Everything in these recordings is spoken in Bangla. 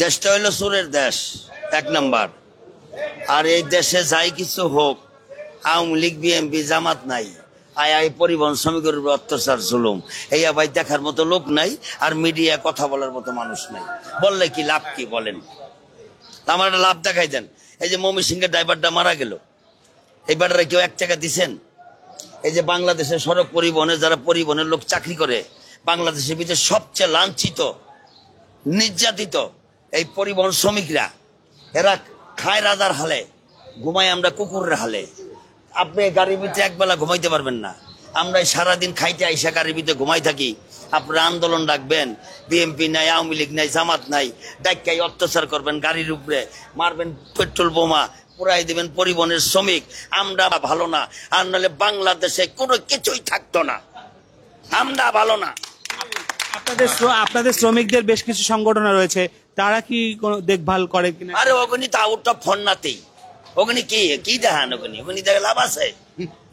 দেশটা হইলো চোরের দেশ এক নাম্বার। আর এই দেশে যাই কিছু হোক, আওয়ামী লীগ বিএনপি জামাত নাই, আই পরিবহন শ্রমিকের উপর অত্যাচার জুলুম, এই ভাই দেখার মতো লোক নাই, আর মিডিয়া কথা বলার মতো মানুষ নাই। বললে কি লাভ কি বলেন? আমার একটা লাভ দেখাই দেন। এই যে ময়মনসিংহের ড্রাইভারটা মারা গেল, এই ব্যাটারে কেউ 1 টাকা দিছেন? এই যে বাংলাদেশের সড়ক পরিবহনে যারা পরিবহনের লোক চাকরি করে, বাংলাদেশের ভিতরে সবচেয়ে লাঞ্ছিত নির্যাতিত এই পরিবহন শ্রমিকরা। এরা খায় রাজার হালে, ঘুমায় আমরা কুকুরের হালে। আপনি গাড়ির ভিতরে একবেলা ঘুমাইতে পারবেন না। আমরা সারাদিন খাইতে আইসা গাড়ির ভিতরে ঘুমাই থাকি। আপনারা আন্দোলন ডাকবেন, বিএনপি নাই, আওয়ামী লীগ নাই, জামাত নাই, ডাক্কাই অত্যাচার করবেন, গাড়ির উপরে মারবেন পেট্রোল বোমা, পুরাই দিবেন পরিবহনের শ্রমিক। আমরা ভালো না, আর নাহলে বাংলাদেশে কোনো কিছুই থাকতো না। আমরা ভালো না। আপনাদের শ্রমিকদের বেশ কিছু সংগঠন রয়েছে, তারা কি কোনো দেখভাল করে কিনা? আরে ওগুনি তা ওটা ফন্নাতেই, ওগুনি কি দেখান? ওগুনি দেখে লাভ আছে?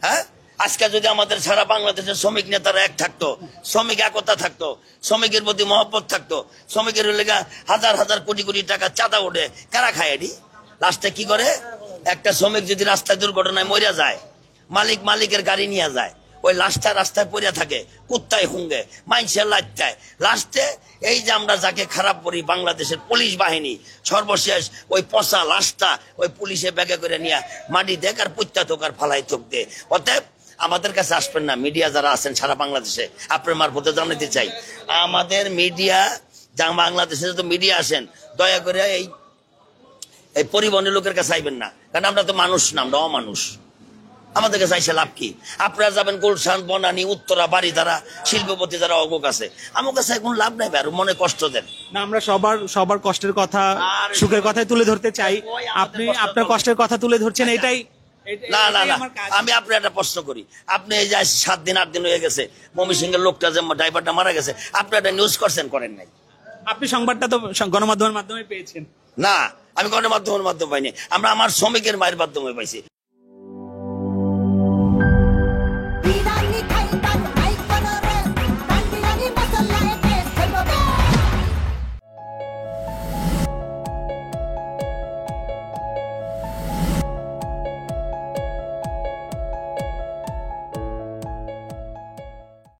হ্যাঁ, আজকে যদি আমাদের সারা বাংলাদেশের শ্রমিক নেতারা এক থাকতো, শ্রমিক একতা থাকতো, শ্রমিকের প্রতি মহব্বত থাকতো, শ্রমিকের লেগা হাজার হাজার কোটি কোটি টাকা চাঁদা ওঠে, কারা খায় এটি? লাস্টে কি করে? একটা শ্রমিক যদি রাস্তায় দুর্ঘটনায় মরিয়া যায়, মালিকের গাড়ি নিয়ে যায়, ওই লাশটা রাস্তায় পড়ে থাকে, কুত্তায় হুঙ্গে, মাইনসের লাইটায়। লাস্টে এই যে আমরা যাকে খারাপ করি, বাংলাদেশের পুলিশ বাহিনী, সর্বশেষ ওই পচা লাশটা ওই পুলিশে ব্যাগে করে নিয়ে মাটি দেখ আর পুত্তা তোক আর ফালাই তোক দে। অতএব আমাদের কাছে আসবেন না, মিডিয়া যারা আছেন সারা বাংলাদেশে, আপনার মারফতে জানাতে চাই, আমাদের মিডিয়া যা বাংলাদেশে যত মিডিয়া আসেন, দয়া করে এই পরিবহনের লোকের কাছে আইবেন না, কারণ আমরা তো মানুষ না, আমরা অমানুষ। আমাদের কাছে আইসা লাভ কি? আপনারা যাবেন গুলশান, বনানী, উত্তরা, বাড়িধারা, শিল্পপতি যারা অগোক আছে, আমার কাছে এখন লাভ নাই, আর মনে কষ্ট দেন না, আমরা সবার কষ্টের কথা, সুখের কথাই তুলে ধরতে চাই। আপনি আপনার কষ্টের কথা তুলে ধরছেন, এটাই। না, আমি আপনার একটা প্রশ্ন করি। আপনি এই যে 7 দিন 8 দিন হয়ে গেছে ময়মনসিংহের লোকটা যে ড্রাইভারটা মারা গেছে, আপনি একটা নিউজ করছেন? করেন নাই। আপনি সংবাদটা তো গণমাধ্যমের মাধ্যমে পেয়েছেন। না, আমি গণমাধ্যমের মাধ্যমে পাইনি, আমরা আমার শ্রমিকের মায়ের মাধ্যমে পাইছি।